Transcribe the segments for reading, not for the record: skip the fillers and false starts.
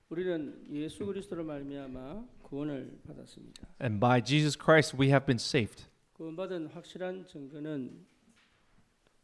우리는 예수 그리스도로 말미암아 구원을 받았습니다. And by Jesus Christ we have been saved. 구원받은 확실한 증거는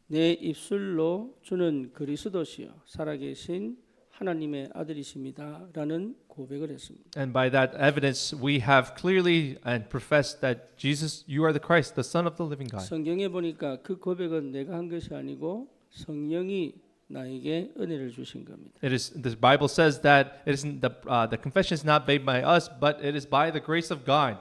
내 입술로 주는 그리스도시요 살아계신 하나님의 아들이십니다라는 고백을 했습니다. And by that evidence we have clearly and professed that Jesus, you are the Christ, the Son of the living God. 성경에 보니까 그 고백은 내가 한 것이 아니고 성령이 나에게 은혜를 주신 겁니다. It is the Bible says that it isn't the confession is not made by us, but it is by the grace of God.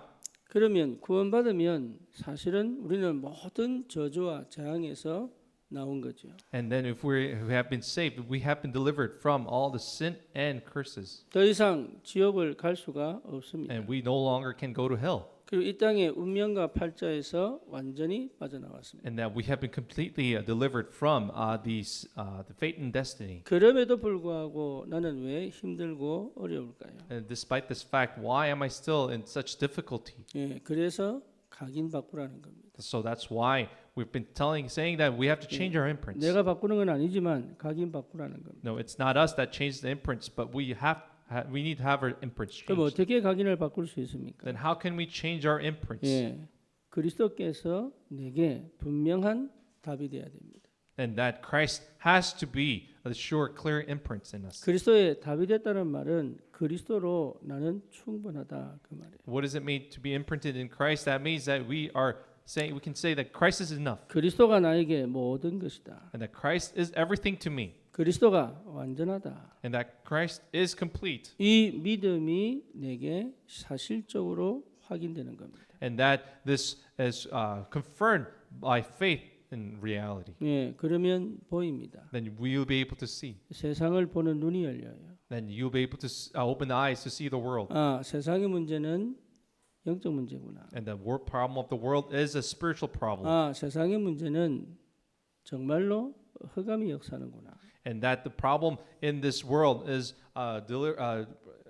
그러면 구원받으면 사실은 우리는 모든 저주와 재앙에서 나온 거죠. And then if we have been saved, we have been delivered from all the sin and curses. 더 이상 지옥을 갈 수가 없습니다. And we no longer can go to hell. 그리고 이 땅의 운명과 팔자에서 완전히 빠져나왔습니다. And that we have been completely delivered from the fate and destiny. 그럼에도 불구하고 나는 왜 힘들고 어려울까요? And despite this fact, why am I still in such difficulty? 예, 그래서 각인바꾸라는 겁니다. So that's why we've been saying that we have to change our imprints. 내가 바꾸는 건 아니지만 각인바꾸라는 겁니다. No, it's not us that changes the imprints, but we need to have our imprints 그럼 changed. 어떻게 각인을 바꿀 수 있습니까? Then how can we change our imprints? 예, 그리스도께서 내게 분명한 답이 되어야 됩니다. And that Christ has to be the sure, clear imprints in us. 그리스도의 답이 됐다는 말은 그리스도로 나는 충분하다 그 말이에요. What does it mean to be imprinted in Christ? That means that we can say that Christ is enough, 그리스도가 나에게 모든 것이다. and that Christ is everything to me, 그리스도가 완전하다. and that Christ is complete, 이 믿음이 내게 사실적으로 확인되는 겁니다. and that this is confirmed by faith in reality. 예, 그러면 보입니다. Then we'll be able to see. 세상을 보는 눈이 열려요. Then you'll be able to open the eyes to see the world. 아, 세상의 문제는 영적 문제구나. And the problem of the world is a spiritual problem. 아, 세상의 문제는 정말로 흑암이 역사하는구나. And that the problem in this world is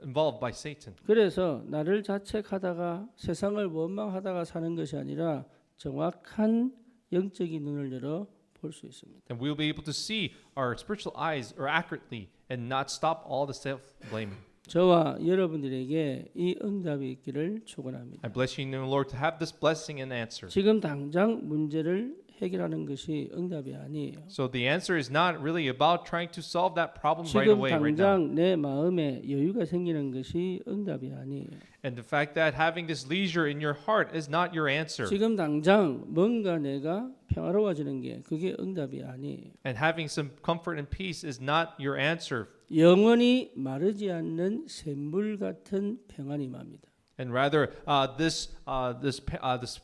involved by Satan. 그래서 나를 자책하다가 세상을 원망하다가 사는 것이 아니라 정확한 영적인 눈을 열어 볼 수 있습니다. And we'll be able to see our spiritual eyes accurately and not stop all the self-blaming. 저와 여러분들에게 이 응답이 있기를 축원합니다. I bless you in the Lord to have this blessing and answer. 지금 당장 문제를 해결하는 것이 응답이 아니에요. So the answer is not really about trying to solve that problem right 지금 away, right now. 당장 내 마음에 여유가 생기는 것이 응답이 아니에요. And the fact that having this leisure in your heart is not your answer. 지금 당장 뭔가 내가 평화로워지는 게 그게 응답이 아니에요. And having some comfort and peace is not your answer. 영원히 마르지 않는 샘물 같은 평안이 맙니다. And rather, this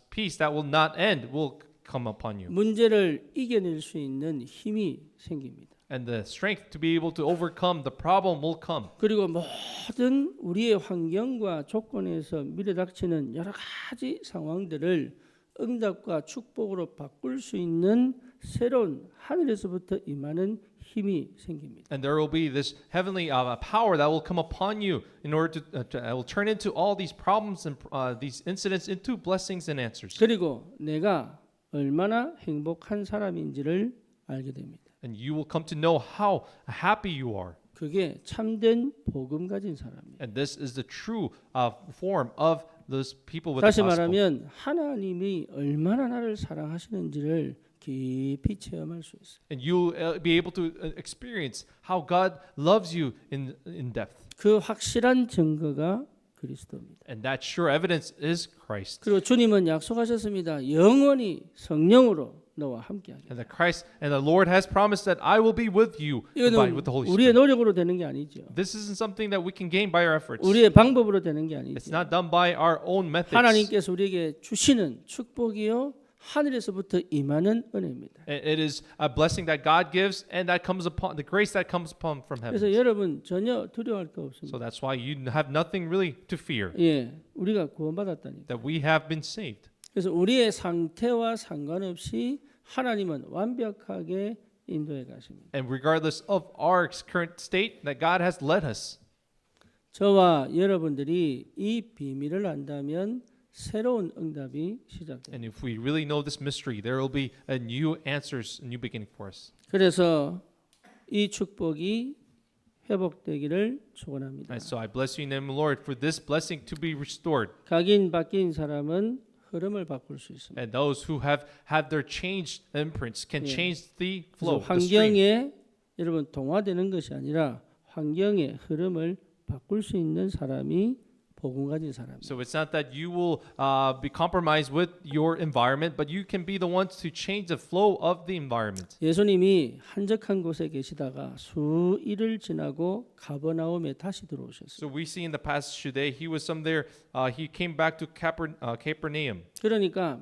peace that will not end will come upon you. 문제를 이겨낼 수 있는 힘이 생깁니다. And the strength to be able to overcome the problem will come. 그리고 모든 우리의 환경과 조건에서 밀어닥치는 여러 가지 상황들을 응답과 축복으로 바꿀 수 있는 새로운 하늘에서부터 임하는 힘이 생깁니다. And there will be this heavenly power that will come upon you in order to will turn into all these problems and these incidents into blessings and answers. 그리고 내가 얼마나 행복한 사람인지를 알게 됩니다. And you will come to know how happy you are. 그게 참된 복음 가진 사람이에요. And this is the true form of those people with 다시 the gospel. 말하면 하나님이 얼마나 나를 사랑하시는지를 깊이 체험할 수 있어요. And you'll be able to experience how God loves you in depth. 그 확실한 증거가 그리스도입니다. And that sure evidence is Christ. 그리고 주님은 약속하셨습니다. 영원히 성령으로 너와 함께하겠다. And the Lord has promised that I will be with you 이거는 with the Holy 우리의 Spirit. 노력으로 되는 게 아니죠. This isn't something that we can gain by our efforts. 우리의 방법으로 되는 게 It's 아니죠. not done by our own methods. 하나님께서 우리에게 주시는 축복이요 하늘에서부터 임하는 은혜입니다. It is a blessing that God gives, and that comes upon the grace that comes upon from heaven. 그래서 여러분 전혀 두려워할 거 So 없습니다. that's why you have nothing really to fear. 예, 우리가 구원받았다니까. That we have been saved. 그래서 우리의 상태와 상관없이 하나님은 완벽하게 인도해 가십니다. And regardless of our current state, that God has led us. 저와 여러분들이 이 비밀을 안다면 새로운 응답이 시작됩니다. And if we really know this mystery, there will be a new answers, a new beginning for us. 그래서 이 축복이 회복되기를 축원합니다. And so I bless you in the name of the Lord for this blessing to be restored. 각인 바뀐 사람은 흐름을 바꿀 수 있습니다. And those who have had their changed imprints can 예. change the 그래서 flow, the stream. 환경에 여러분 동화되는 것이 아니라 환경의 흐름을 바꿀 수 있는 사람이 복음 가진 사람이에요. So it's not that you will be compromised with your environment, but you can be the ones to change the flow of the environment. 예수님이 한적한 곳에 계시다가 수일을 지나고 가버나움에 다시 들어오셨어요. So we see in the passage today, he was some there. He came back to Capernaum, 그러니까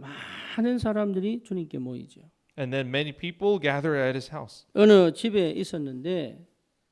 많은 사람들이 주님께 모이죠. and then many people gather at his house. 어느 집에 있었는데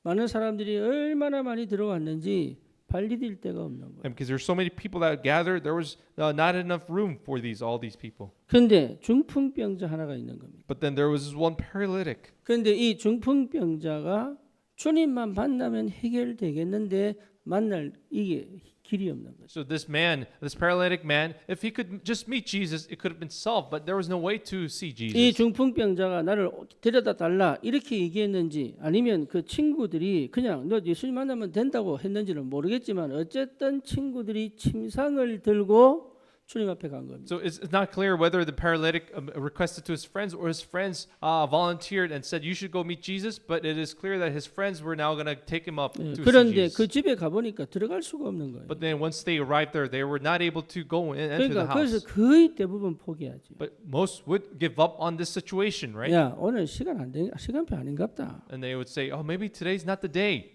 많은 사람들이 얼마나 많이 들어왔는지 발리 딜 데가 없는 거예요. And because there's so many people that gathered, there was not enough room for all these people. 그런데 중풍병자 하나가 있는 겁니다. But then there was this one paralytic. 그런데 이 중풍병자가 주님만 만나면 해결되겠는데 만날 이게 길이 없는 거죠. So this man, this paralytic man, if he could just meet Jesus, it could have been solved. But there was no way to see 이 Jesus. 중풍병자가 나를 데려다 달라 이렇게 얘기했는지 아니면 그 친구들이 그냥 너 예수님 만나면 된다고 했는지는 모르겠지만 어쨌든 친구들이 침상을 들고 주님 앞에 간 겁니다. So it's not clear whether the paralytic requested to his friends or his friends volunteered and said, "You should go meet Jesus." But it is clear that his friends were now going to take him up to see 그런데 Jesus. 그 집에 가보니까 들어갈 수가 없는 거예요. But then once they arrived there, they were not able to go and enter the 그러니까 그래서 house. 거의 대부분 포기하지. But most would give up on this situation, right? 야 오늘 시간표 아닌갑다. And they would say, "Oh, maybe today's not the day.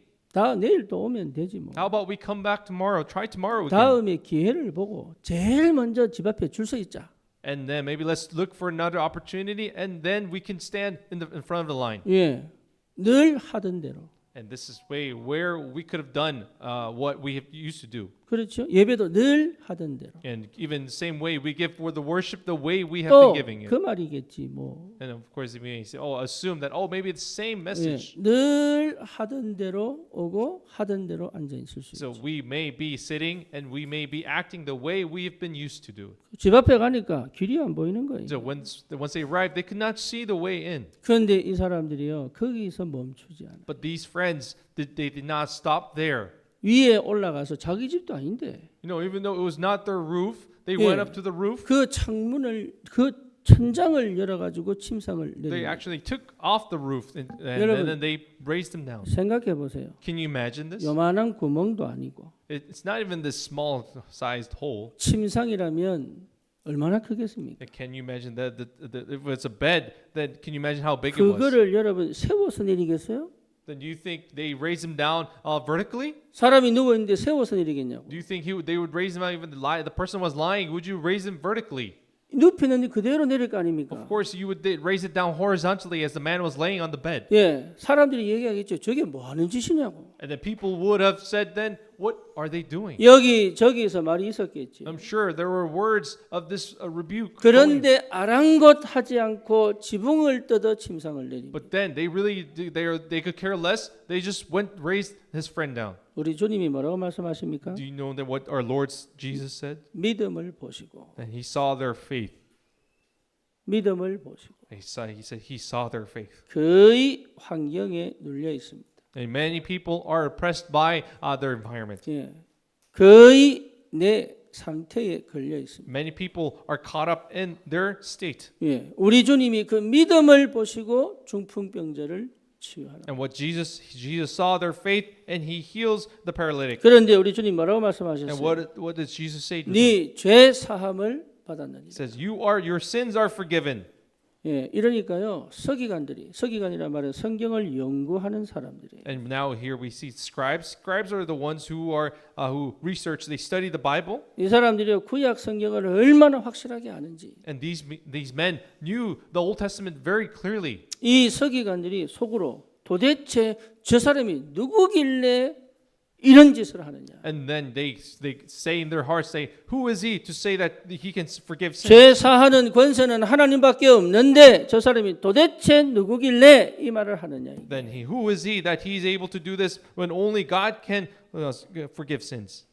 내일 또 오면 되지 뭐. How about we come back tomorrow? Try tomorrow again." 다음에 기회를 보고 제일 먼저 집 앞에 줄 서 있자. And then maybe let's look for another opportunity, and then we can stand in front of the line. 예, 늘 하던 대로. And this is where we could have done what we have used to do. 그렇죠. 예배도 늘 하던 대로. And even the same way we give for the worship, the way we have 또 been giving 그 it. 말이겠지 뭐. And of course, we may say, "Oh, assume that. Oh, maybe it's the same 예, message." 늘 하던 대로 오고 하던 대로 앉아 있을 수 So 있죠. we may be sitting and we may be acting the way we have been used to do. 집 앞에 가니까 길이 안 보이는 거예요. So once they arrived, they could not see the way in. 그런데 이 사람들이요 거기서 멈추지 않아. But these friends, they did not stop there. 위에 올라가서 자기 집도 아닌데 You know, even though it was not their roof, they Yeah. went up to the roof. 그 창문을 그 천장을 열어가지고 침상을 They 내려. actually took off the roof and 여러분, then they raised them down. 생각해 보세요. Can you imagine this? 요만한 구멍도 아니고 It's not even this small sized hole. 침상이라면 얼마나 크겠습니까? Can you imagine that if it's a bed, then can you imagine how big it was? 그거를 여러분 세워서 내리겠어요? Then do you think they raised him down vertically? 사람이 누워 있는데 세워서 내리겠냐고. Do you think they would raise him out even the person was lying? Would you raise him vertically? 눕히는 그대로 내릴 거 아닙니까? Of course, you would raise it down horizontally as the man was laying on the bed. 예, 사람들이 얘기하겠죠. 저게 뭐 하는 짓이냐고. And then people would have said, then, what are they doing? 여기 저기서 말이 있었겠지. I'm sure there were words of this rebuke. going. 그런데 아랑곳하지 않고 지붕을 뜯어 침상을 내립니다. But then they they could care less. They just raised his friend down. 우리 주님이 뭐라고 말씀하십니까? Do you know that what our Lord Jesus said? 믿음을 보시고 That he saw their faith. 믿음을 보시고 He said he saw their faith. 거의 환경에 눌려 있습니다. And many people are oppressed by their environment. 예, 거의 내 상태에 걸려 있습니다. Many people are caught up in their state. 예, 우리 주님이 그 믿음을 보시고 중풍병자를 치유하라. And what Jesus saw their faith and he heals the paralytic. 그런데 우리 주님 뭐라고 And 말씀하셨어요? what does Jesus say to them? 네 죄 사함을 받았느니라. He says, your sins are forgiven. 예, 이러니까요 서기관이란 말은 성경을 연구하는 사람들이에요. And now here we see scribes. Scribes are the ones who who research. They study the Bible. 이 사람들이 구약 성경을 얼마나 확실하게 아는지. And these men knew the Old Testament very clearly. 이 서기관들이 속으로 도대체 저 사람이 누구길래 이런 짓을 하느냐. And then they say in their hearts, say, who is he to say that he can forgive sins? 죄 사하는 권세는 하나님밖에 없는데 저 사람이 도대체 누구길래 이 말을 하느냐. Then who is he that he is able to do this when only God can forgive sins?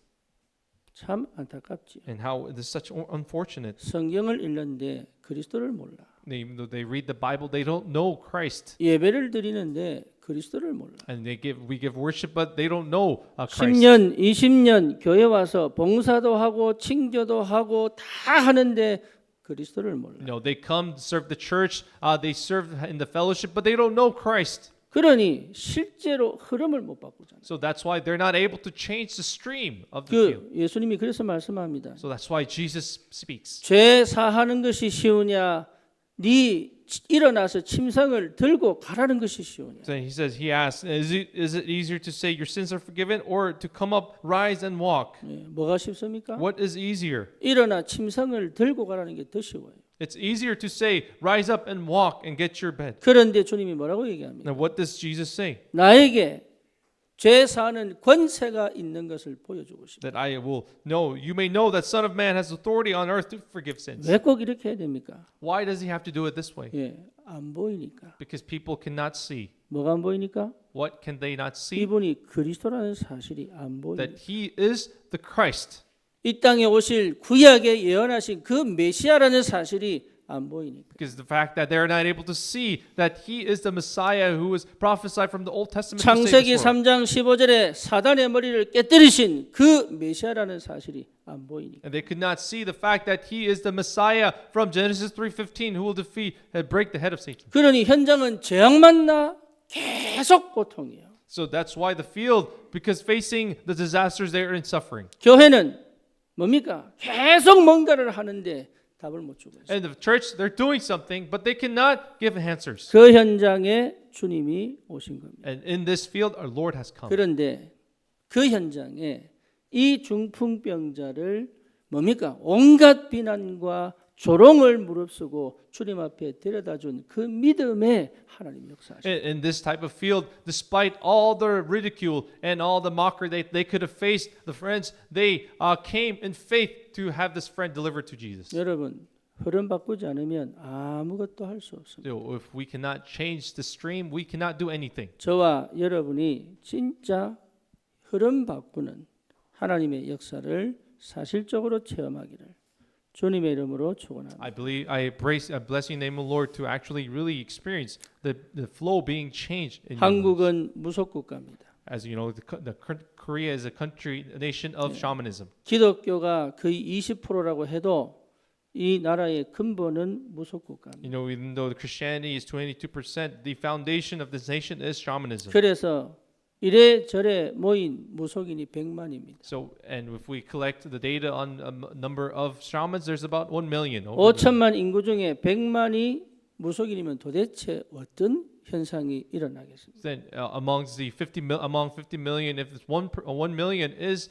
참 안타깝지요. And how this is such unfortunate. 성경을 읽는데 그리스도를 몰라. Even though they read the Bible, they don't know Christ. 예배를 드리는데 그리스도를 몰라. And we give worship, but they don't know Christ. 10년, 20년 교회 와서 봉사도 하고 칭교도 하고 다 하는데 그리스도를 몰라. They come to serve the church, they serve in the fellowship, but they don't know Christ. 그러니 실제로 흐름을 못 바꾸잖아요. So that's why they're not able to change the stream of the field. 그 예수님이 그래서 말씀합니다. So that's why Jesus speaks. 죄 사하는 것이 쉬우냐? 네 일어나서 침상을 들고 가라는 것이 쉬우냐? So he asks, is it easier to say your sins are forgiven or to come up, rise and walk? 뭐가 쉽습니까? What is easier? 일어나 침상을 들고 가라는 게 더 쉬워요. It's easier to say rise up and walk and get your bed. 그런데 주님이 뭐라고 얘기합니까? Now what does Jesus say? 나에게 죄 사는 권세가 있는 것을 보여주고 싶다. That I will know, you may know that Son of Man has authority on earth to forgive sins. 왜 꼭 이렇게 해야 됩니까? Why does he have to do it this way? 안 보이니까. Because people cannot see. 뭐가 안 보이니까? What can they not see? 이분이 그리스도라는 사실이 안 보이니까. That he is the Christ. 이 땅에 오실 구약에 예언하신 그 메시아라는 사실이 안 보이니까. Because the fact that they're not able to see that he is the Messiah who was prophesied from the Old Testament to save 창세기 this world. 3장 15절에 사단의 머리를 깨뜨리신 그 메시아라는 사실이 안 보이니까. And they could not see the fact that he is the Messiah from Genesis 3:15 who will defeat and break the head of Satan. 그러니 현장은 재앙만 나 계속 고통이에요. So that's why the field, because facing the disasters they are in suffering. 교회는 뭡니까? 계속 뭔가를 하는데 답을 못 주고 있어요. And the church, they're doing something, but they cannot give answers. 그 현장에 주님이 오신 겁니다. And in this field, our Lord has come. 그런데 그 현장에 이 중풍병자를 뭡니까? 온갖 비난과 조롱을 무릅쓰고 주님 앞에 데려다준 그 믿음에 하나님 역사하셨어요. In this type of field, despite all the ridicule and all the mockery they could have faced, the friends, they came in faith to have this friend delivered to Jesus. 여러분, 흐름 바꾸지 않으면 아무것도 할 수 없습니다. So if we cannot change the stream, we cannot do anything. 저와 여러분이 진짜 흐름 바꾸는 하나님의 역사를 사실적으로 체험하기를 주님의 이름으로 축원합니다. I bless your name, O Lord, to actually really experience the flow being changed in your lives. 한국은 무속 국가입니다. As you know, Korea is a nation of shamanism. 기독교가 거의 20%라고 해도 이 나라의 근본은 무속 국가입니다. Even though Christianity is 22%, the foundation of this nation is shamanism. 그래서 이래저래 모인 무속인이 100만입니다. So, and if we collect the data on a number of shamans, there's about 1 million. over 5천만 인구 중에 100만이 무속인이면 도대체 어떤 현상이 일어나겠습니까? Then among 50 million, if it's 1 million is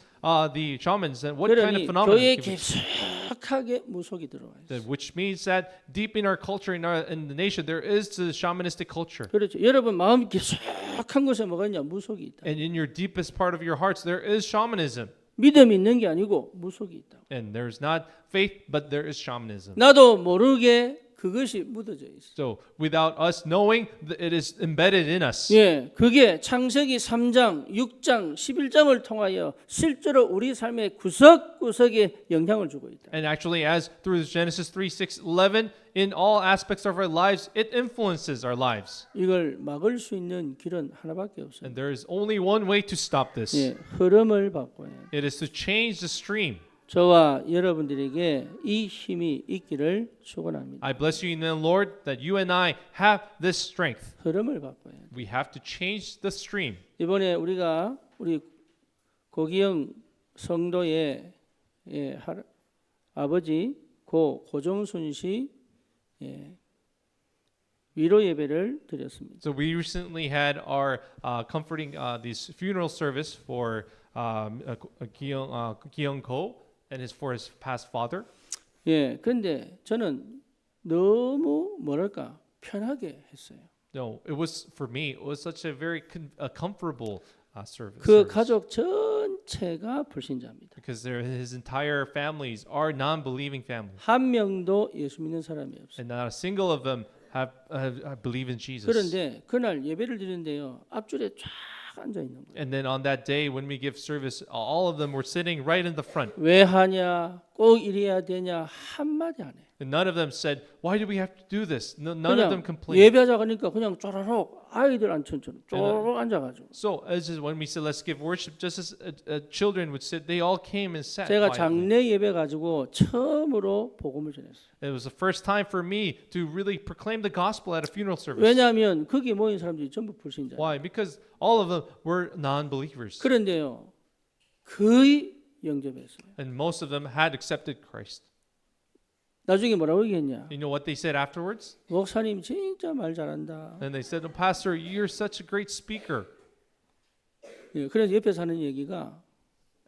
the shamans, then what kind of 그러니 phenomenon? 교회에 깊숙하게 무속이 들어와 있어요. Which means that deep in our culture, in the nation, there is the shamanistic culture. 그렇죠. 여러분 마음 깊숙한 곳에 뭐가 있냐? 무속이 있다. And in your deepest part of your hearts, there is shamanism. 믿음이 있는 게 아니고 무속이 있다. And there's not faith, but there is shamanism. 나도 모르게 그것이 묻어져 있어. So without us knowing, it is embedded in us. 그게 창세기 3장, 6장, 11장을 통하여 실제로 우리 삶의 구석구석에 영향을 주고 있다. And actually, as through Genesis 3, 6, 11, in all aspects of our lives, it influences our lives. 이걸 막을 수 있는 길은 하나밖에 없어요. And there is only one way to stop this. 흐름을 바꿔야 해요. It is to change the stream. 저와 여러분들에게 이 힘이 있기를 축원합니다. I bless you in the Lord that you and I have this strength. 흐름을 바꿔야 해요. We have to change the stream. 이번에 우리가 우리 고기영 성도의 아버지 고정순 씨 위로 예배를 드렸습니다. So we recently had our comforting this funeral service for Kyung Ko and for his past father. 근데 저는 너무 뭐랄까 편하게 했어요. No, it was for me. It was such a very comfortable service. 그 가족 전체가 불신자입니다. Because his entire families are non-believing families, 한 명도 예수 믿는 사람이 없어요. and not a single of them have believe in Jesus. 그런데 그날 예배를 드리는데요, 앞줄에 쫙 앉아 있는 거예요. And then on that day when we give service, all of them were sitting right in the front. 왜 하냐? 꼭 이래야 되냐 한마디 안 해. And none of them said, "Why do we have to do this?" No, none of them 그냥 complained. 예배하자 가니까 그냥 쪼르륵 아이들 앉혀처럼 쪼르륵 앉아가지고. So as is when we said, "Let's give worship," just as children would sit, they all came and sat. 제가 quietly. 장례 예배 가지고 처음으로 복음을 전했어요. It was the first time for me to really proclaim the gospel at a funeral service. 왜냐하면 거기에 모인 사람들이 전부 불신자. Why? Because all of them were non-believers, 그런데요, 거의 영접했어요. and most of them had accepted Christ. 나중에 뭐라고 얘기했냐? You know what they said afterwards? 목사님 진짜 말 잘한다. And they said, "Oh, Pastor, you're such a great speaker." 예, 그래서 옆에 사는 얘기가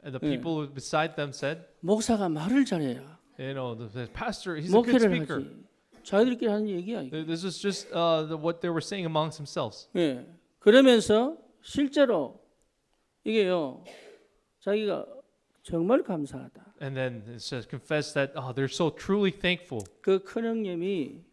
And the people beside them said, 목사가 말을 잘해야 "You know, the pastor, he's a good 목회를 speaker." 하지. 자기들끼리 하는 얘기야. 이게. This is just what they were saying amongst themselves. 예. 그러면서 실제로 이게요, 자기가 정말 감사하다. And then it says, confess that they're so truly thankful. 그 큰형님이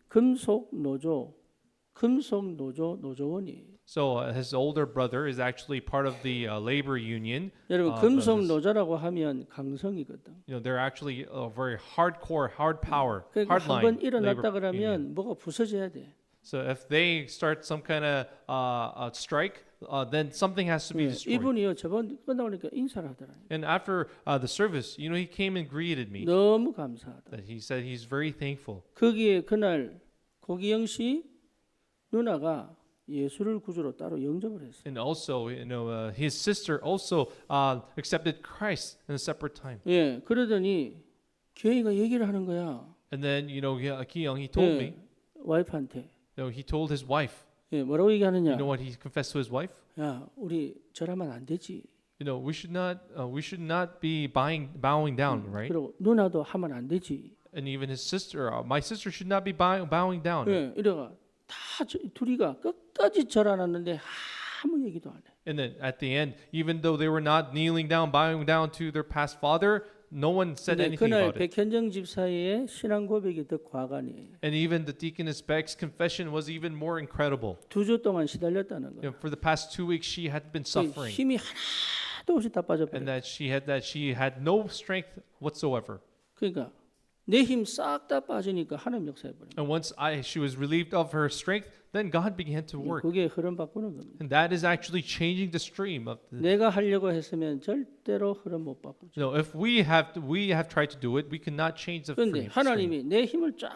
노조원이. So his older brother is actually part of the labor union. 여러분 금속 노조라고 하면 강성이거든. You know, they're actually a very hardcore, hard power, 그러니까 hardline 한번 일어났다 labor 그러면 union. 뭐가 부서져야 돼. So if they start some kind of strike, then something has to be 예, destroyed. 이분이요 저번 끝나오니까 인사를 하더라고요. And after the service, you know, he came and greeted me. 너무 감사하다. That he said he's very thankful. 거기에 그날 고기영 씨 누나가 예수를 구주로 따로 영접을 했어요. And also, you know, his sister also accepted Christ in a separate time. 예, 그러더니 교회가 얘기를 하는 거야. And then, you know, Ki-young, he told me, 와이프한테. you know, he told his wife. 예, 뭐라고 얘기하느냐? You know what he confessed to his wife? 야, 우리 절하면 안 되지. You know, we should not be bowing down, right? 그리고 누나도 하면 안 되지. And even his sister, my sister should not be bowing down. 예, 이래가 다 둘이가 끝까지 절 안 하는데 아무 얘기도 안 해. And then at the end, even though they were not kneeling down, bowing down to their past father, no one said 근데 anything 그날 about it. 백현정 집사의 신앙 고백이 더 과간이. And even the deaconess Beck's confession was even more incredible. 2주 동안 시달렸다는 You 거야. know, for the past 2 weeks, she had been suffering, 힘이 하나도 없이 다 빠져버려. and that she had no strength whatsoever. 그러니까 내 힘 싹 다 빠지니까 하나님 역사해버려. And once she was relieved of her strength, then God began to work. 그게 흐름 바꾸는 겁니다. And that is actually changing the stream of the. 내가 하려고 했으면 절대로 흐름 못 바꾸죠. You know, if we have tried to do it, we cannot change the 그런데 stream. 하나님이 내 힘을 쫙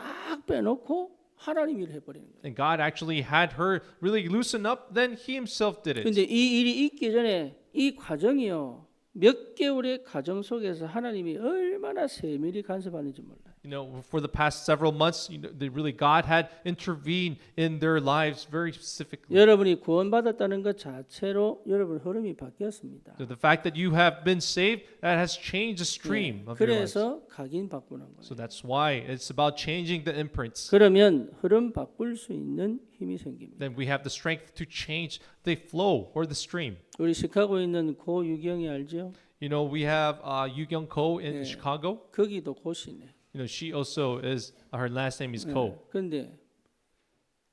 빼놓고 하나님 일을 해버리는 거예요. And God actually had her really loosen up. Then He Himself did it. 근데 이 일이 있기 전에 이 과정이요. 몇 개월의 가정 속에서 하나님이 얼마나 세밀히 간섭하는지 몰라요. You know, for the past several months, you know, God had intervened in their lives very specifically. 여러분이 구원받았다는 것 자체로 여러분 흐름이 바뀌었습니다. So the fact that you have been saved, that has changed the stream of your lives. 그래서 각인 바꾸는 거예요. So that's why it's about changing the imprints. 그러면 흐름 바꿀 수 있는 힘이 생깁니다. Then we have the strength to change the flow or the stream. 우리 시카고에 있는 고 유경이 알죠? You know, we have Yu Kyung Ko in Chicago. 거기도 고시네. You know, she also is, her last name is Ko. 그런데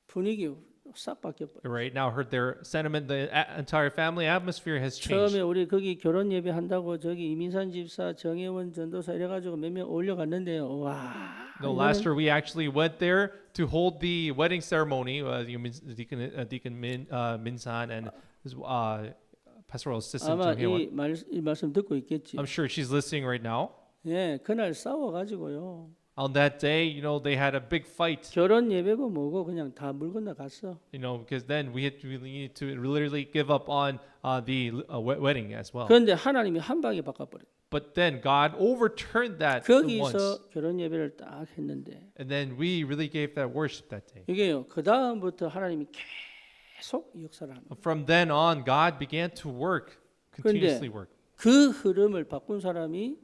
분위기 싹 바뀌어버려. Right now, their sentiment, the entire family atmosphere has changed. 처음에 우리 거기 결혼 예배 한다고 저기 이민산 집사, 정혜원 전도사 이래가지고 몇 명 올려갔는데요. 와. No, last year we actually went there to hold the wedding ceremony. Deacon Min-san and his pastoral assistant 아마 Jung Hae-won. 이 말씀 듣고 있겠지. I'm sure she's listening right now. 예, 그날 싸워가지고요. On that day, you know, they had a big fight. 결혼 예배고 뭐고 그냥 다 물 건너 갔어. You know, because then we need to literally give up on the wedding as well. 그런데 하나님이 한 방에 바꿔버려. But then God overturned that once, 거기서 결혼 예배를 딱 했는데 and then we really gave that worship that day. 이게요. 그 다음부터 하나님이 계속 역사를 하는 거예요. From then on, God began to work, continuously work. 그 흐름을 바꾼 사람이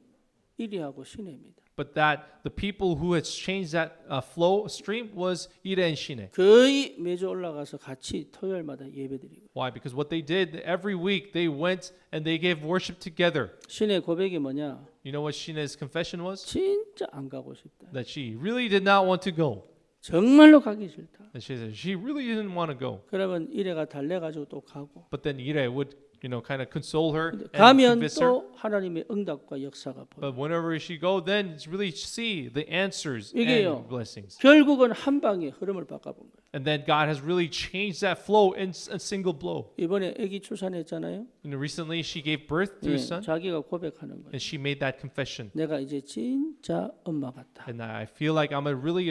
이리하고 시내입니다. But that the people who had changed that flow stream was Ire and Shine. 거의 매주 올라가서 같이 토요일마다 예배드리고. Why? Because what they did every week, they went and they gave worship together. 신의 고백이 뭐냐? You know what Shine's confession was? 진짜 안 가고 싶다. That she really did not want to go. 정말로 가기 싫다. And she said she really didn't want to go. 그러면 이래가 달래가지고 또 가고. But then Ire would kind of console her and 가면 convince her. 또 하나님의 응답과 역사가 보여. But whenever she go, then really see the answers 이게요. and blessings. 결국은 한 방에 흐름을 바꿔본 거예요. And then God has really changed that flow in a single blow. 이번에 아기 출산했잖아요. Recently, she gave birth to 예, a son, 자기가 고백하는 거예요. and she made that confession. 내가 이제 진짜 엄마 같다. And I feel like I'm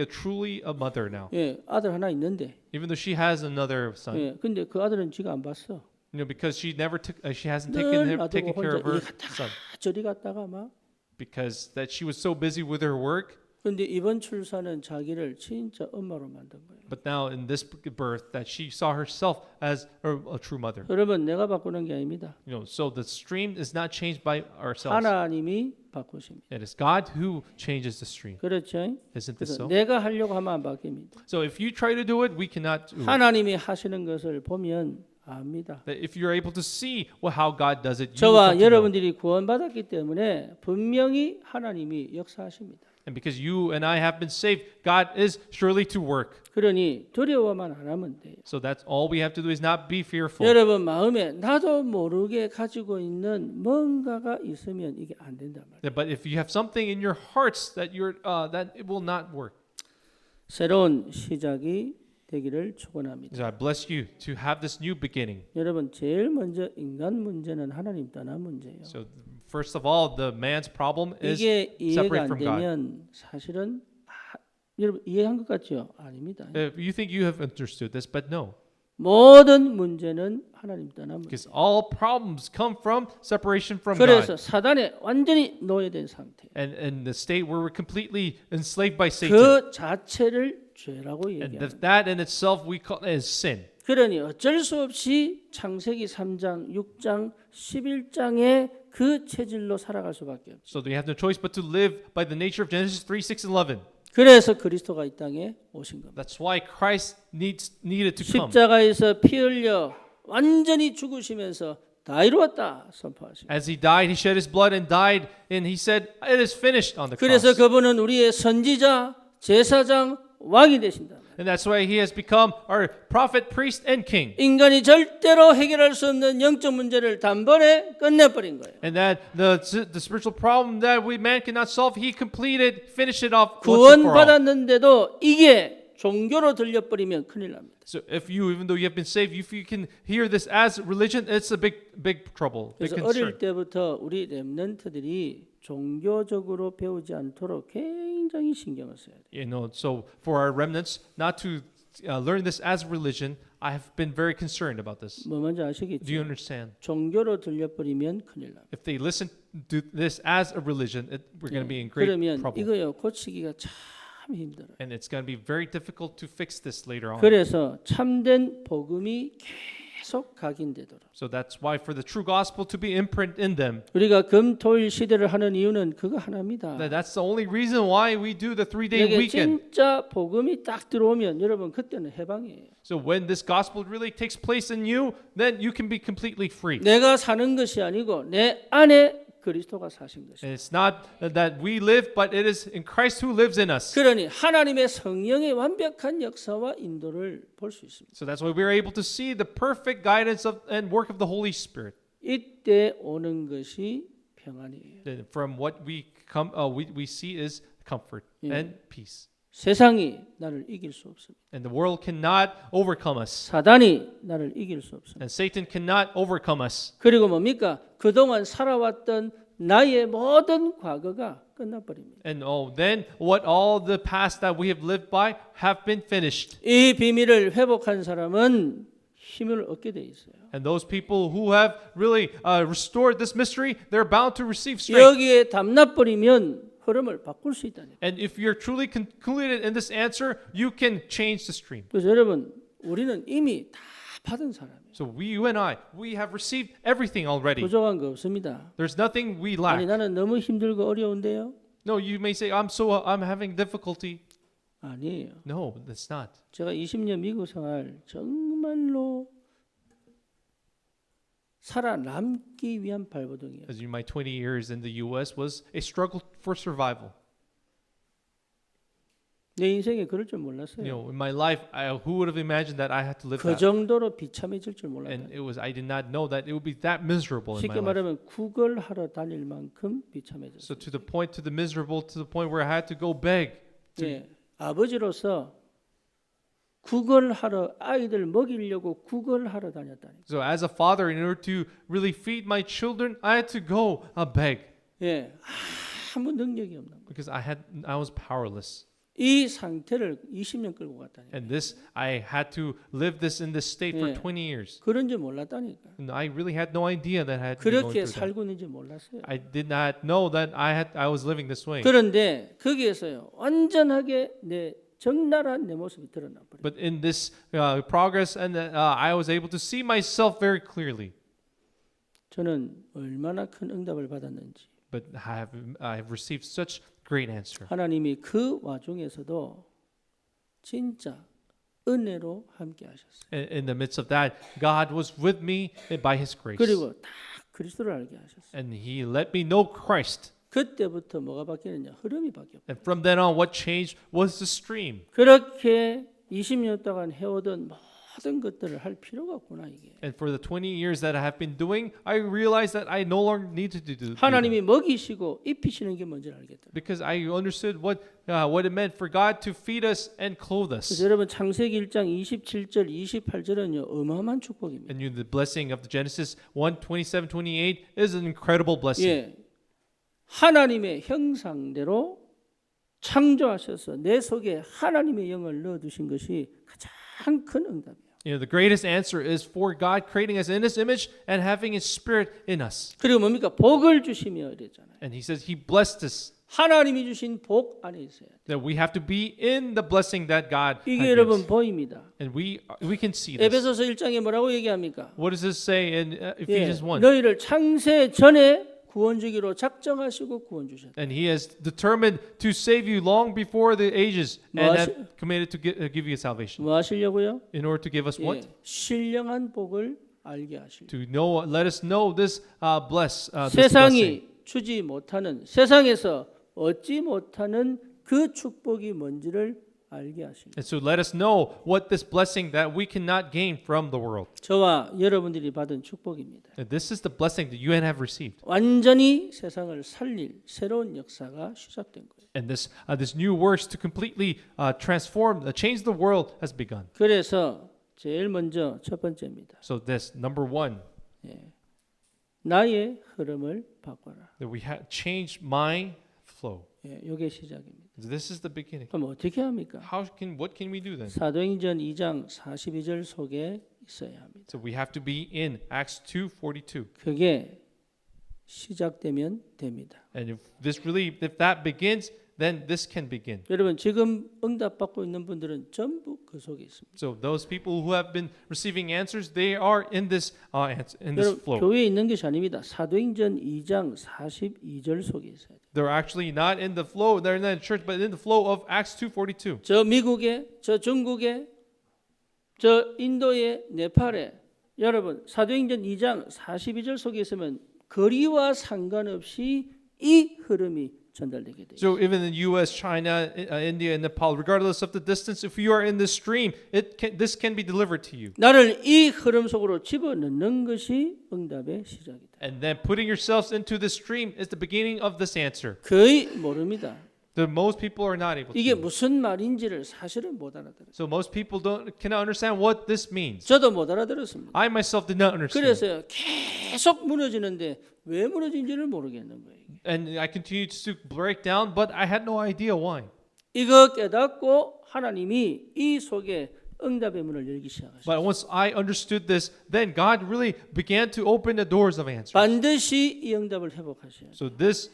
truly a mother now. 예, 아들 하나 있는데, Even though she has another son, 예, 근데 그 아들은 지가 안 봤어. because she hasn't 늘 taken 놔두고 care of 혼자 her 이리 갔다가 son, 저리 갔다가 막. because that she was so busy with her work. 근데 이번 출산은 자기를 진짜 엄마로 만든 거예요. But now in this birth, that she saw herself as a true mother. 여러분, 내가 바꾸는 게 아닙니다. So the stream is not changed by ourselves. 하나님이 바꾸십니다. It is God who changes the stream. 그렇죠? Isn't this 그래서 so? 내가 하려고 하면 안 바뀝니다. So if you try to do it, we cannot do it. 하나님이 하시는 것을 보면 압니다. That if you're able to see how God does it, you will come 저와 to know. 여러분들이 구원받았기 때문에 분명히 하나님이 역사하십니다. And because you and I have been saved, God is surely to work. 그러니 두려워만 안 하면 돼요. So that's all we have to do is not be fearful. 여러분 마음에 나도 모르게 가지고 있는 뭔가가 있으면 이게 안 된단 말이에요. Yeah, but if you have something in your hearts that that it will not work. 새로운 시작이 되기를 축원합니다. So I bless you to have this new beginning. 여러분 제일 먼저 인간 문제는 하나님 떠난 문제예요. So first of all, the man's problem is 이게 이해가 separate 안 from God. 되면 사실은 여러분 이해한 것 같죠? 아닙니다. You think you have understood this, but no. 모든 문제는 하나님 떠난 문제. Because all problems come from separation from 그래서 God. 사단에 완전히 노예된 상태. And in the state where we're completely enslaved by Satan. 그 자체를 죄라고 And 얘기합니다. that in itself we call as sin. 그러니 어쩔 수 없이 창세기 3장, 6장, 11장의 그 체질로 살아갈 수밖에 없죠. So we have no choice but to live by the nature of Genesis 3, 6, and 11. 그래서 그리스도가 이 땅에 오신 겁니다. That's why Christ needed to come. 십자가에서 피 흘려 완전히 죽으시면서 다 이루었다 선포하십니다. As he died, he shed his blood and died, and he said, "It is finished" on the 그래서 cross. 그분은 우리의 선지자, 제사장, 왕이 되신다. And that's why he has become our prophet, priest, and king. 인간이 절대로 해결할 수 없는 영적 문제를 단번에 끝내버린 거예요. And that the spiritual problem that man cannot solve, he finished it off once and for all. 구원받았는데도 이게 종교로 들려버리면 큰일 납니다. So even though you have been saved, if you can hear this as religion, it's a big trouble, big 그래서 concern. 어릴 때부터 우리 렘넌트들이 종교적으로 배우지 않도록 굉장히 신경을 써야 돼요. So for our remnants, not to learn this as religion, I have been very concerned about this. 뭐 뭔지 Do you 아시겠죠? understand? 종교로 들려버리면 큰일 납니다. If they listen to this as a religion, we're going to be in great 그러면 trouble. 이거요 고치기가 참 힘들어요. And it's going to be very difficult to fix this later on. 그래서 참된 복음이 계속 각인되도록 So that's why for the true gospel to be imprinted in them, 우리가 금토일 시대를 하는 이유는 그거 하나입니다. that's the only reason why we do the 3-day 여기 weekend. 진짜 복음이 딱 들어오면 여러분 그때는 해방이에요. So when this gospel really takes place in you, then you can be completely free. 내가 사는 것이 아니고 내 안에 그리스도가 사신 것이에요. And it's not that we live, but it is in Christ who lives in us. 그러니 하나님의 성령의 완벽한 역사와 인도를 볼 수 있습니다. So that's why we're able to see the perfect guidance and work of the Holy Spirit. 이때 오는 것이 평안이에요. Then from what we see is comfort and peace. 세상이 나를 이길 수 없습니다. And the world cannot overcome us. 사단이 나를 이길 수 없습니다. And Satan cannot overcome us. 그리고 뭡니까? 그동안 살아왔던 나의 모든 과거가 끝나버립니다. And then what all the past that we have lived by have been finished. 이 비밀을 회복한 사람은 힘을 얻게 돼 있어요. And those people who have really restored this mystery, they're bound to receive strength. 여기에 담나버리면 흐름을 바꿀 수 있다는. And if you're truly concluded in this answer, you can change the stream. 그래서 여러분, 우리는 이미 다 받은 사람이에요. So you and I, we have received everything already. 부족한 거 없습니다. There's nothing we 아니 lack. 나는 너무 힘들고 어려운데요. No, you may say, I'm having difficulty. 아니에요. No, that's not. 제가 20년 미국 생활 정말로 살아남기 위한 발버둥이에요. As my 20 years in the U.S. was a struggle for survival. 내 인생에 그럴 줄 몰랐어요. You know, in my life, who would have imagined that I had to live 그 that? 정도로 비참해질 줄 몰랐다. And I did not know that it would be that miserable in my 쉽게 life. 말하면 구걸하러 다닐 만큼 So 비참해졌어요. to the miserable, to the point where I had to go beg. 예, 아버지로서 구걸하러 아이들 먹이려고 구걸하러 다녔다니. So as a father, in order to really feed my children, I had to go beg 예, 아무 능력이 없는 거예요. because I was powerless. 이 상태를 20년 끌고 갔다니. And I had to live this in this state for Yeah. 20 years. 그런 줄 몰랐다니까. And I really had no idea that I had to be going 그렇게 through that. 살고 있는지 몰랐어요. I did not know that I was living this way. 그런데 거기에서요 완전하게 내 적나라한 내 모습이 드러나 버려요. But in this progress, and I was able to see myself very clearly. 저는 얼마나 큰 응답을 받았는지. But I have received such great answer. 하나님이 그 와중에서도 진짜 은혜로 함께 하셨어요. In the midst of that, God was with me by His grace. 그리고 다 그리스도를 알게 하셨어요. And He let me know Christ. 그때부터 뭐가 바뀌느냐? 흐름이 바뀌었고. And from then on, what changed was the stream. 그렇게 20년 동안 해오던 모든 것들을 할 필요가 없구나 이게. And for the 20 years that I have been doing, I realized that I no longer needed to do that. 하나님이 먹이시고 입히시는 게 뭔지를 알겠다. Because I understood what it meant for God to feed us and clothe 그래서 us. 여러분 창세기 1장 27절 28절은요 어마어마한 축복입니다. And the blessing of the Genesis 1:27, 28 is an incredible blessing. 예, 하나님의 형상대로 창조하셔서 내 속에 하나님의 영을 넣어두신 것이 가장 큰 응답이에요. You know, the greatest answer is for God creating us in His image and having His Spirit in us. 그리고 뭡니까? 복을 주시며 이랬잖아요. And He says He blessed us. 하나님이 주신 복 안에 있어야 돼요. That we have to be in the blessing that God 이게 has. 여러분 보입니다. And we can see this. 에베소서 1장에 뭐라고 얘기합니까? What does this say in 예, Ephesians 1? 너희를 창세 전에 구원 주기로 작정하시고 구원 주셨다. And He has determined to save you long before the ages and have committed to give you salvation. 뭐 하시려고요? In order to give us what? 예, 신령한 복을 알게 하시려. To know, let us know this this blessing. 세상이 주지 못하는 세상에서 얻지 못하는 그 축복이 뭔지를 알게 하시려. And so let us know what this blessing that we cannot gain from the world. 저와 여러분들이 받은 축복입니다. And this is the blessing that you have received. 완전히 세상을 살릴 새로운 역사가 시작된 거예요. And this new works to completely transform, change the world has begun. 그래서 제일 먼저 첫 번째입니다. So this number one, 예. 나의 흐름을 바꿔라. that we change my flow. 예, 이게 시작입니다. This is the beginning. 그럼 어떻게 합니까? What can we do then? 사도행전 2장 42절 속에 있어야 합니다. So we have to be in Acts 2:42. 그게 시작되면 됩니다. And if that begins, then this can begin. 여러분 지금 응답받고 있는 분들은 전부 그 속에 있습니다. So those people who have been receiving answers, they are in this 여러분 flow. 교회에 있는 것이 아닙니다. 사도행전 2장 42절 속에 있어야 돼요. They're actually not in the flow. They're not in church, but in the flow of Acts 2:42. 저 미국에, 저 중국에, 저 인도에, 네팔에 여러분 사도행전 2장 42절 속에 있으면 거리와 상관없이 이 흐름이 전달되게 돼요. So even in U.S., China, India, and Nepal, regardless of the distance, if you are in this stream, this can be delivered to you. 나를 이 흐름 속으로 집어넣는 것이 응답의 시작이다. And then putting yourselves into this stream is the beginning of this answer. 거의 모릅니다. Most people are not able 이게 to. 무슨 말인지를 사실은 못 알아들어요. So most people cannot understand what this means. 저도 못 알아들었습니다. I myself did not understand. 그래서요 계속 무너지는데 왜 무너진지를 모르겠는 거예요. And I continued to break down, but I had no idea why. 이거 깨닫고 하나님이 이 속에 응답의 문을 열기 시작하셨어요. But once I understood this, then God really began to open the doors of answers. 반드시 이 응답을 회복하셔야 돼요. So this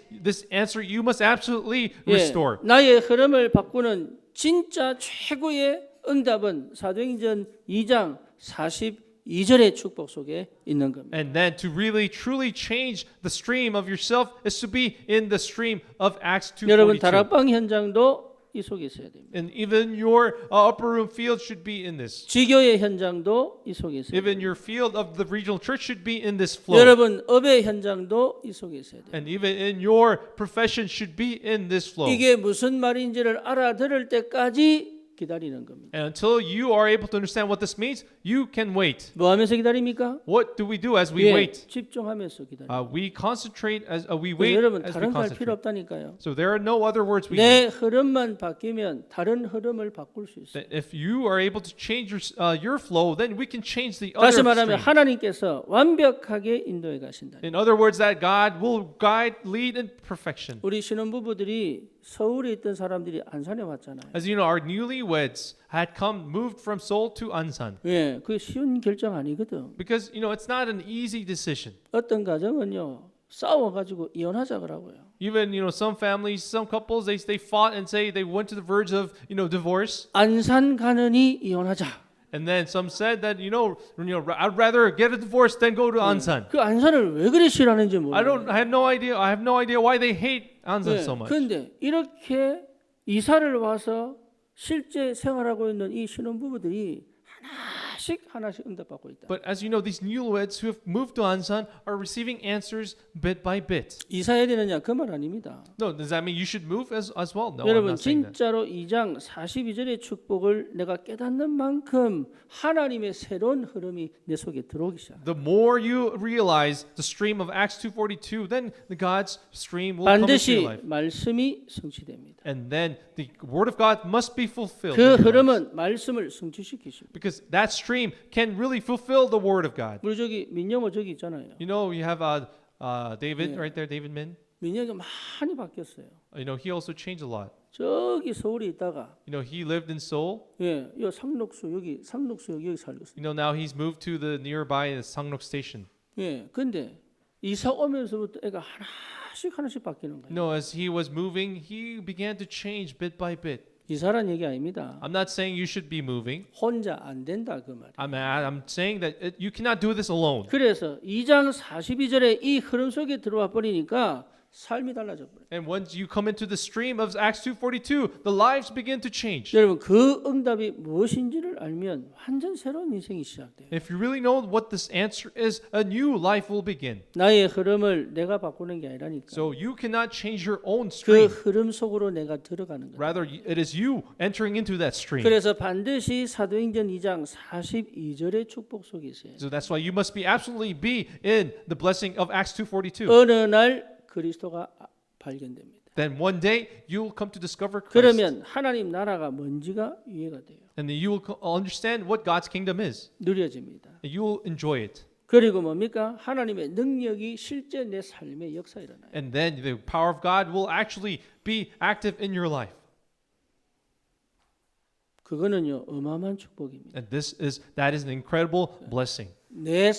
answer you must absolutely 예, restore. 나의 흐름을 바꾸는 진짜 최고의 응답은 사도행전 2장 42절의 축복 속에 있는 겁니다. And then to really truly change the stream of yourself is to be in the stream of Acts 여러분 2:42. 다락방 현장도 이 속에 있어야 됩니다. And even your upper room field should be in this. 지교의 현장도 이 속에 있어야 Even 됩니다. your field of the regional church should be in this flow. 여러분 업의 현장도 이 속에 있어야 돼요. And even in your profession should be in this flow. 이게 무슨 말인지를 알아들을 때까지 기다리는 겁니다. And until you are able to understand what this means, you can wait. 뭐 하면서 기다립니까? What do we do as we 예, wait? 집중하면서 기다려요. We concentrate as we 그래서 wait 여러분 as we 다른 거 할 필요 concentrate. 없다니까요. So there are no other words we 내 need. 흐름만 바뀌면 다른 흐름을 바꿀 수 있어요. That if you are able to change your flow, then we can change the 다시 other 말하면 stream. 하나님께서 완벽하게 인도해 가신다. In other words, that God will guide, lead in perfection. 우리 신혼부부들이 서울에 있던 사람들이 안산에 왔잖아요. As you know, our newlyweds had moved from Seoul to Ansan. 예, 그게 쉬운 결정 아니거든. Because, it's not an easy decision. 어떤 가정은요 싸워가지고 이혼하자 그러고요. Even, some families, some couples, they fought and say they went to the verge of, divorce. 안산 가느니 이혼하자. And then some said that, I'd rather get a divorce than go to Ansan. 그 안산을 왜 그리 싫어하는지 I 모르겠어요. have no idea why they hate Ansan so much. 그런데 이렇게 이사를 와서 실제 생활하고 있는 이 신혼부부들이 하나씩 응답받고 있다. But as you know, these newlyweds who have moved to Ansan are receiving answers bit by bit. 이사해야 되느냐 그 말 아닙니다. No, does that mean you should move as well? No, I'm 여러분 not saying that. 진짜로 2장 42절의 축복을 내가 깨닫는 만큼 하나님의 새로운 흐름이 내 속에 들어오기 시작. The more you realize the stream of Acts 2:42, then the God's stream will come into 반드시 your life. 말씀이 성취됩니다. And then the word of God must be fulfilled. 그 in your lives. 흐름은 말씀을 성취시키십니다. Because that stream can really fulfill the word of God. 우리 저기 민영호 저기 있잖아요. You have David right there, David Min. 민영이가 많이 바뀌었어요. He also changed a lot. 저기 서울에 있다가 He lived in Seoul. 요 상록수 여기 살고 있어요. Now he's moved to the nearby Sangnok station. 근데 이사 오면서부터 애가 하나씩 바뀌는 거예요. As he was moving, he began to change bit by bit. 이사란 얘기 아닙니다. I'm not saying you should be moving. 혼자 안 된다 그 말. I'm saying that you cannot do this alone. 그래서 2장 42절에 이 흐름 속에 들어와 버리니까 삶이 달라져 버려요. And once you come into the stream of Acts 2:42, the lives begin to change. 여러분 그 응답이 무엇인지를 알면 완전 새로운 인생이 시작돼요. If you really know what this answer is, a new life will begin. 나의 흐름을 내가 바꾸는 게 아니라니까. So you cannot change your own 그 stream. 흐름 속으로 내가 들어가는 거예요. Rather, it is you entering into that stream. 그래서 반드시 사도행전 2장 42절의 축복 속에 있어요. So that's why you must absolutely be in the blessing of Acts 2:42. 어느 날 그리스도가 발견됩니다. Then one day you will come to discover Christ. 그러면 하나님 나라가 뭔지가 이해가 돼요. And then you will understand what God's kingdom is. 누려집니다. And you will enjoy it. 그리고 뭡니까? 하나님의 능력이 실제 내 삶에 역사 일어나요. And then the power of God will actually be active in your life. 그거는요 어마어마한 축복입니다. And that is an incredible blessing. 내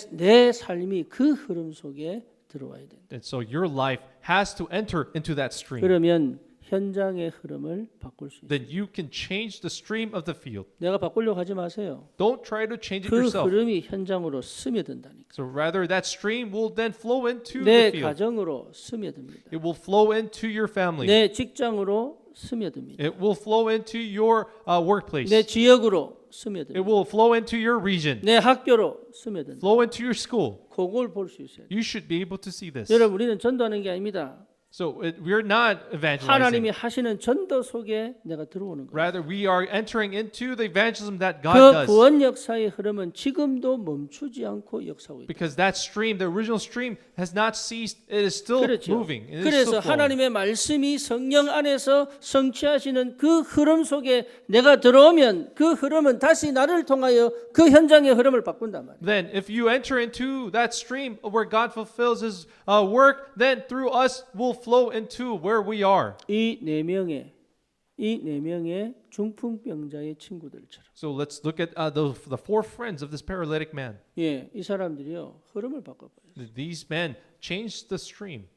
삶이 그 흐름 속에 들어와야 된다. And so your life has to enter into that stream. 그러면 현장의 흐름을 바꿀 수 있어요. Then you can change the stream of the field. 내가 바꾸려고 하지 마세요. Don't try to change it 그 yourself. 흐름이 현장으로 스며든다니까. So rather that stream will then flow into 내 the field. 가정으로 스며듭니다. It will flow into your family. 내 직장으로 스며듭니다. It will flow into your workplace. 내 지역으로 It 스며듭니다. will flow into your region. 내 학교로 스며듭니다. Flow into your school. 그걸 볼 수 있어요. You should be able to see this. 여러분 우리는 전도하는 게 아닙니다. So we're not evangelizing. 하나님이 하시는 전도 속에 내가 들어오는 거예요. Rather, we are entering into the evangelism that God 그 does. 구원 역사의 흐름은 지금도 멈추지 않고 역사하고 있다. Because that stream, the original stream, has not ceased. It is still 그렇죠. moving. It is 그래서 still flowing. 하나님의 말씀이 성령 안에서 성취하시는 그 흐름 속에 내가 들어오면 그 흐름은 다시 나를 통하여 그 현장의 흐름을 바꾼단 말이에요. Then, if you enter into that stream where God fulfills His work, then through us will flow into where we are. 이 네 명의 중풍병자의 친구들처럼. So let's look at the four friends of this paralytic man. 이 사람들이요 흐름을 바꿔버려요. These men changed the stream.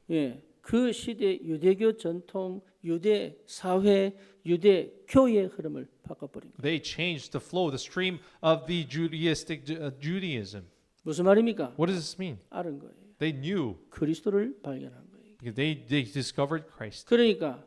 그 시대 유대교 전통, 유대 사회, 유대 교회의 흐름을 바꿔버린 거예요. They changed the flow, the stream of the Judaism. 무슨 말입니까? What does this mean? 아는 거예요. They knew 그리스도를 발견한 거예요. because they discovered Christ. 그러니까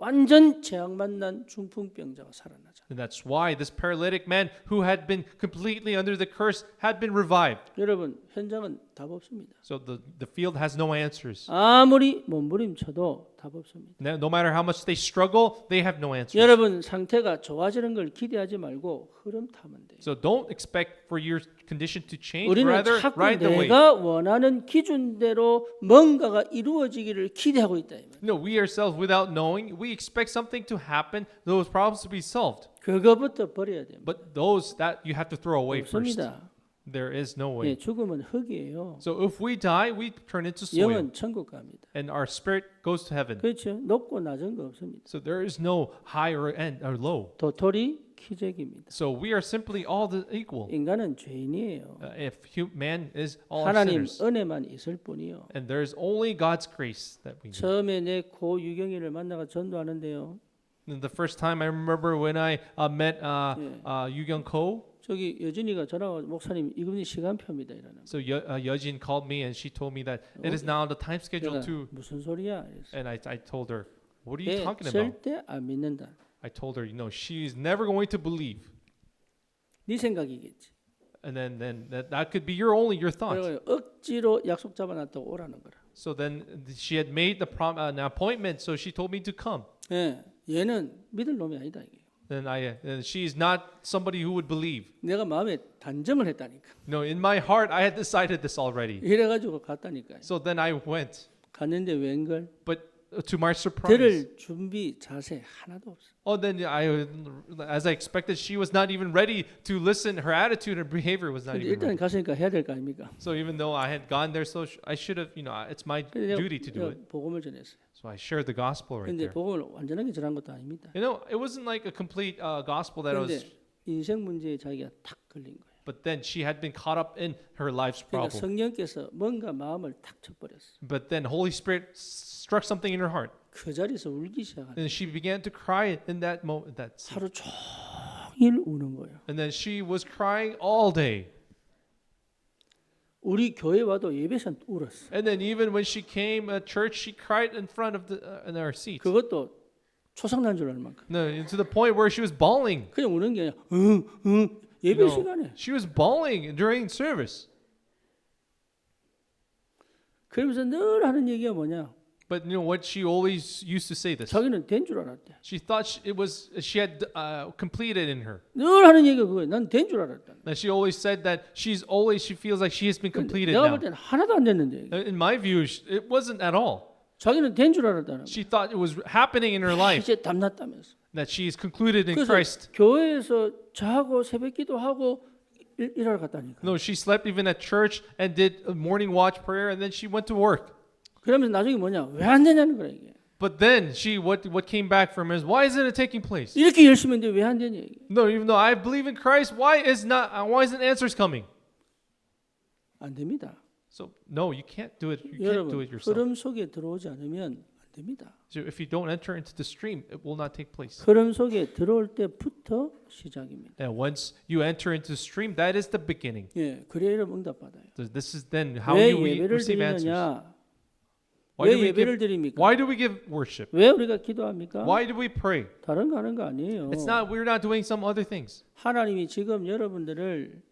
완전 재앙 만난 중풍병자가 살아나자. And that's why this paralytic man who had been completely under the curse had been revived. 여러분 현장은 답 없습니다. So the field has no answers. 아무리 몸부림쳐도 답 없습니다. No matter how much they struggle, they have no answers. 여러분 상태가 좋아지는 걸 기대하지 말고 흐름 타면 돼요. So don't expect for your condition to change. 우리는 Rather, 자꾸 ride the wave. 내가 원하는 기준대로 뭔가가 이루어지기를 기대하고 있다. 이 말이에요. No, we ourselves, without knowing, we expect something to happen, those problems to be solved. 그거부터 버려야 됩니다. But those that you have to throw away first. 없습니다. There is no 예, way. 죽음은 흙이에요. So if we die, we turn into soil, 영은 천국 갑니다. and our spirit goes to heaven. 그렇죠. 높고 낮은 거 없습니다. So there is no high or end or low. 도토리 키재기입니다. So we are simply all the equal. 인간은 죄인이에요. If man is all 하나님 sinners, 은혜만 있을 뿐이요. and there is only God's grace that we need. 처음에 내 고 유경이를 만나가 전도하는데요. And the first time I remember when I met Yu Kyung Ko. 저기 여진이가 전화 목사님 이분이 시간표입니다 이러는. So Yejin called me and she told me that it is now the time schedule 내가 to. 무슨 소리야? 이랬어. And I told her, what are you 내 talking about? 절대 안 믿는다. I told her, she's never going to believe. 네 생각이겠지. And then that could be your thought. 그리고 억지로 약속 잡아놨다고 오라는 거라. So then she had made an appointment, so she told me to come. 예, 얘는 믿을 놈이 아니다 이게. And she's not somebody who would believe. 내가 마음에 단정을 했다니까. No, in my heart, I had decided this already. 이래가지고 갔다니까. So then I went. 갔는데 웬걸? But to my surprise, 들을 준비 자세 하나도 없어. then as I expected, she was not even ready to listen. Her attitude and behavior was not 근데 even 일단 ready. 갔으니까 해야 될 거 아닙니까? So even though I had gone there, so I should have, it's my 그래서 duty to do it. 복음을 전했어요. So I shared the gospel right 근데 there. 복음을 완전하게 전한 것도 아닙니다. It wasn't like a complete gospel that 그런데 was, 인생 문제에 자기가 탁 걸린 거예요. but then she had been caught up in her life's 그러니까 problem. 성령께서 뭔가 마음을 탁 쳐버렸어. But then Holy Spirit struck something in her heart, 그 자리에서 울기 시작하는. and she began to cry in that moment. 하루 종일 우는 거예요. And then she was crying all day. 우리 교회 와도 예배선 울었어. And then even when she came at church, she cried in front of in our seat. 그것도 초상난 줄 알 만큼. No, to the point where she was bawling. 그냥 우는 게 아니라 예배 시간에. She was bawling during service. 그러면서 늘 하는 얘기가 뭐냐? But what she always used to say this. 자기는 된 줄 알았대. She thought she had completed in her. 늘 하는 얘기가 그거예요. 난 된 줄 알았다. And she always said that she feels like she has been completed 내가 now. 볼 때는 하나도 안 됐는데. In my view, it wasn't at all. 자기는 된 줄 알았다는 거예요. She thought it was happening in her life, 이제 담났다면서. that she is concluded in 그래서 Christ. 교회에서 자고 새벽 기도하고 일하러 갔다니까. No, she slept even at church and did a morning watch prayer, and then she went to work. 그러면서 나중에 뭐냐? 왜 안 되냐는 거야 이게. But then what came back from her is, why isn't it taking place? 이렇게 열심히 했는데 왜 안 되냐 이게. No, even though I believe in Christ, why isn't answers coming? 안 됩니다. So no, you can't do it. You can't do 여러분 it yourself. 흐름 속에 들어오지 않으면 안 됩니다. So if you don't enter into the stream, it will not take place. 흐름 속에 들어올 때부터 시작입니다. And once you enter into the stream, that is the beginning. 예, 그래야 이러면 응답받아요. So this is then how 왜 you 예배를 receive answers. 드리느냐? Why 왜 do we 예배를 give? 드립니까? Why do we give worship? 왜 우리가 기도합니까? Why do we pray? 다른 거 하는 거 아니에요. It's not. We're not doing some other things. 하나님이 지금 여러분들을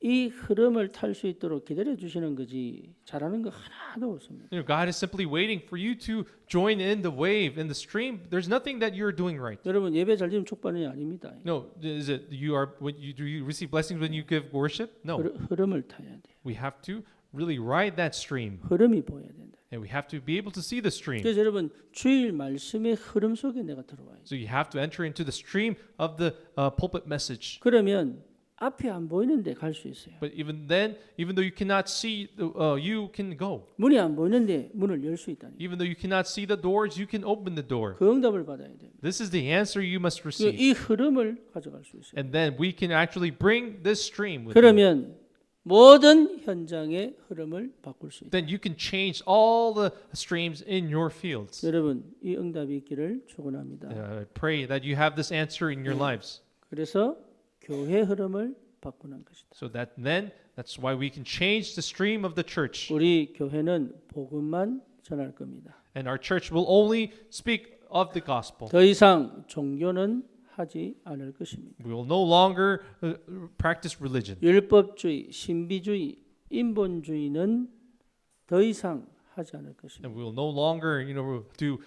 이 흐름을 탈 수 있도록 기다려 주시는 거지 잘하는 거 하나도 없습니다. God is simply waiting for you to join in the wave, in the stream. There's nothing that you're doing right. 여러분 예배 잘 드리면 축복이 아닙니다. No, is it do you receive blessings when you give worship? No, 흐름을 타야 돼요. we have to really ride that stream, 흐름이 보여야 된다. and we have to be able to see the stream. 그래서 여러분 주일 말씀의 흐름 속에 내가 들어와요. So you have to enter into the stream of the pulpit message. 그러면 앞이 안 보이는데 갈 수 있어요. But even then, even though you cannot see, you can go. 문이 안 보이는데 문을 열 수 있다니. Even though you cannot see the doors, you can open the door. 그 응답을 받아야 돼요. This is the answer you must receive. 이 흐름을 가져갈 수 있어요. And then we can actually bring this stream with you. 그러면 모든 현장의 흐름을 바꿀 수 있다. Then you can change all the streams in your fields. 여러분 이 응답이 있기를 축원합니다. I pray that you have this answer in your lives. 그래서 교회 흐름을 바꾸는 것이다. So that then, that's why we can change the stream of the church. 우리 교회는 복음만 전할 겁니다. And our church will only speak of the gospel. 더 이상 종교는 하지 않을 것입니다. We will no longer practice religion. 율법주의, 신비주의, 인본주의는 더 이상 하지 않을 것입니다. And we will no longer, do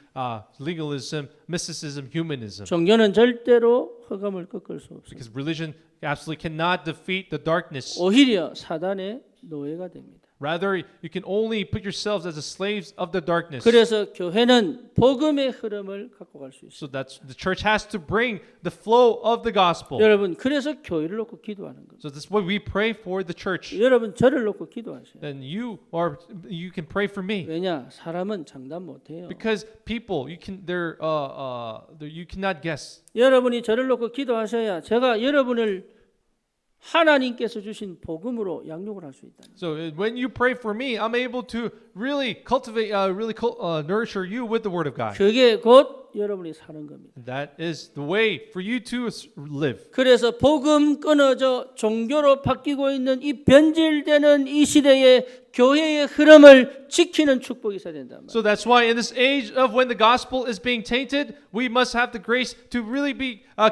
legalism, mysticism, humanism. 종교는 절대로 흑암을 꺾을 수 없습니다. Because religion absolutely cannot defeat the darkness. 오히려 사단의 노예가 됩니다. Rather, you can only put yourselves as the slaves of the darkness. 그래서 교회는 복음의 흐름을 갖고 갈 수 있어요. So that's the church has to bring the flow of the gospel. 여러분, 그래서 교회를 놓고 기도하는 겁니다. So that's why we pray for the church. 여러분, 저를 놓고 기도하세요. Then you can pray for me. 왜냐? 사람은 장담 못 해요. Because people, you cannot guess. 여러분이 저를 놓고 기도하셔야 제가 여러분을 하나님께서 주신 복음으로 양육을 할 수 있다. So when you pray for me, I'm able to really cultivate, nurture you with the Word of God. 그게 곧 여러분이 사는 겁니다. That is the way for you to live. 그래서 복음 끊어져 종교로 바뀌고 있는 이 변질되는 이 시대에 교회의 흐름을 지키는 축복이 있어야 된다. So that's why in this age of when the gospel is being tainted, we must have the grace to really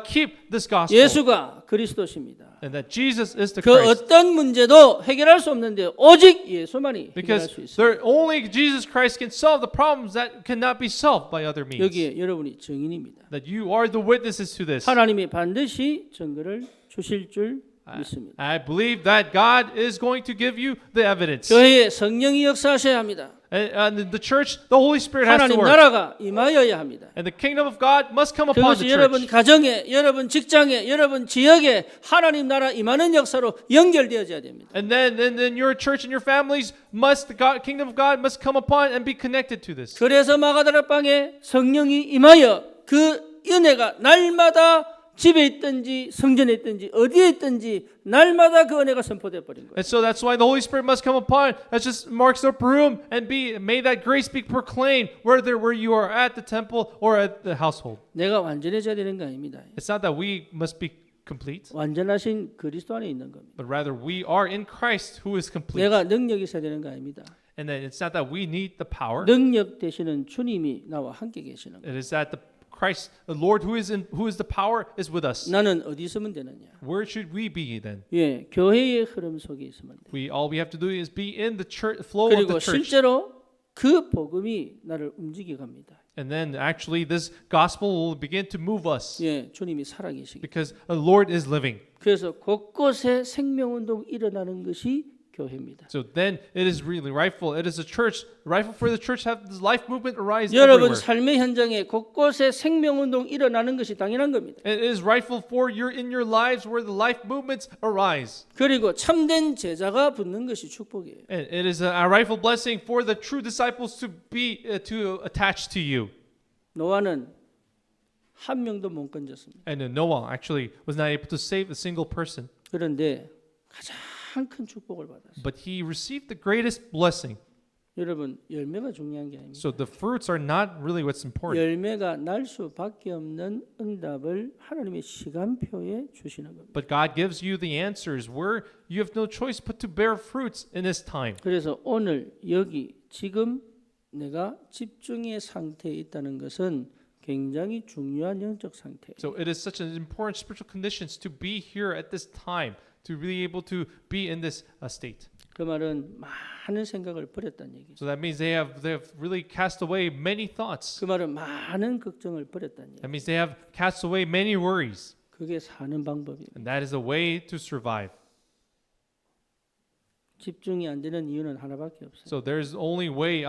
keep this gospel. 예수가 그리스도십니다. And that Jesus is the 그 Christ. 어떤 문제도 해결할 수 없는데 오직 예수만이 해결할 Because 수 있어요. only Jesus Christ can solve the problems that cannot be solved by other means. 여기에 여러분이 증인입니다. That you are the witnesses to this. 하나님이 반드시 증거를 주실 줄 믿습니다. I believe that God is going to give you the evidence. 교회에 성령이 역사하셔야 합니다. And the church, the Holy Spirit has to 하나님 work. 나라가 임하여야 합니다. And the kingdom of God must come upon 그것이 the 여러분 church. 가정에, 여러분 직장에, 여러분 지역에 하나님 나라 임하는 역사로 연결되어져야 됩니다. And then your church and your families the kingdom of God must come upon and be connected to this. 그래서 마가다락방에 성령이 임하여 그 은혜가 날마다 집에 있든지 성전에 있든지 어디에 있든지 날마다 그 은혜가 선포되어 버린 거예요. And so that's why the Holy Spirit must come upon. That just marks the upper room and may that grace be proclaimed where you are at the temple or at the household. 내가 완전해져야 되는 거 아닙니다. It's not that we must be complete, 완전하신 그리스도 안에 있는 겁니다. but rather we are in Christ who is complete. 내가 능력이 있어야 되는 거 아닙니다. And then it's not that we need the power. 능력 되시는 주님이 나와 함께 계시는 거예요. It is that Christ, the Lord who is the power, is with us. 나는 어디 있으면 되느냐? Where should we be then? 예, 교회의 흐름 속에 있으면 돼. All we have to do is be in the church, flow of 그리고 the church. 실제로 그 복음이 나를 움직여 갑니다. And then actually this gospel will begin to move us 예, 주님이 살아계시기. because the Lord is living. 그래서 곳곳에 생명운동 일어나는 것이 교회입니다. So then it is really rightful. It is rightful for the church to have this life movement arise 여러분 everywhere. 삶의 현장에 곳곳에 생명운동 일어나는 것이 당연한 겁니다. It is rightful for in your lives where the life movements arise. 그리고 참된 제자가 붙는 것이 축복이에요. And it is a rightful blessing for the true disciples to be to attach to you. 노아는 한 명도 못 건졌습니다. And Noah actually was not able to save a single person, 그런데 가장 큰 축복을 받았어요. but he received the greatest blessing. 여러분 열매가 중요한 게 아닙니다. So the fruits are not really what's important. 열매가 날 수밖에 없는 응답을 하나님의 시간표에 주시는 겁니다. But God gives you the answers where you have no choice but to bear fruits in His time. 그래서 오늘 여기 지금 내가 집중의 상태에 있다는 것은 굉장히 중요한 영적 상태예요. So it is such an important spiritual conditions to be here at this time, to be able to be in this state. 그 말은 많은 생각을 버렸다는 얘기죠. So that means they have really cast away many thoughts. 그 말은 많은 걱정을 버렸다는 얘기. That means they have cast away many worries. 그게 사는 방법이에요. And that is a way to survive. 집중이 안 되는 이유는 하나밖에 없어요. So there's only way,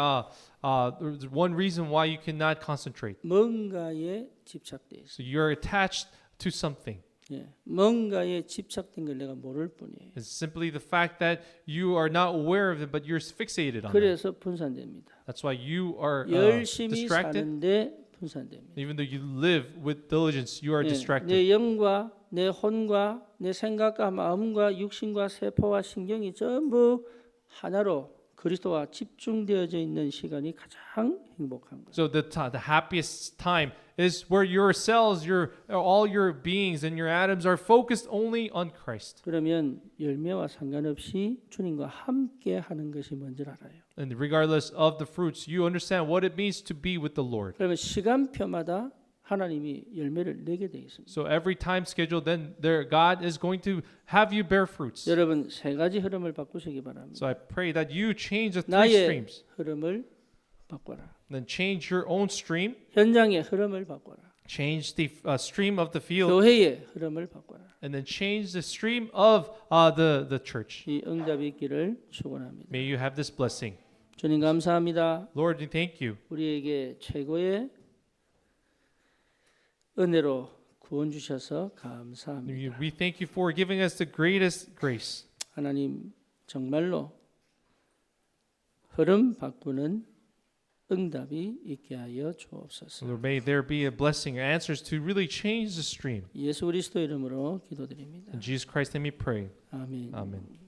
there's one reason why you cannot concentrate. 뭔가에 집착돼 있어. So you're attached to something. 예, 뭔가에 집착된 걸 내가 모를 뿐이에요. It's simply the fact that you are not aware of it, but you're fixated on it. 그래서 분산됩니다. That's why you are 열심히 distracted. 사는데 분산됩니다. Even though you live with diligence, you are 예, distracted. 내 영과 내 혼과 내 생각과 마음과 육신과 세포와 신경이 전부 하나로 그리스도와 집중되어져 있는 시간이 가장 행복한 거예요. So the happiest time is where your cells, all your beings and your atoms are focused only on Christ. 그러면 열매와 상관없이 주님과 함께 하는 것이 뭔지 알아요. And regardless of the fruits, you understand what it means to be with the Lord. 그러면 시간표마다 하나님이 열매를 내게 되어 있습니다. So every time schedule, then there God is going to have you bear fruits. 여러분 세 가지 흐름을 바꾸시기 바랍니다. So I pray that you change the three 나의 streams. 흐름을 바꿔라. Then change your own stream. 현장의 흐름을 바꿔라. Change the stream of the field. 교회의 흐름을 바꿔라. And then change the stream of the church. 이 응답이 있기를 축원합니다. May you have this blessing. 주님 감사합니다. Lord, we thank you. 우리에게 최고의 은혜로 구원 주셔서 감사합니다. We thank you for giving us the greatest grace. 하나님 정말로 흐름 바꾸는 응답이 있게 하여 주옵소서. Lord, may there be a blessing, answers to really change the stream. 예수 그리스도 이름으로 기도드립니다. In Jesus Christ's name we pray. 아멘. Amen.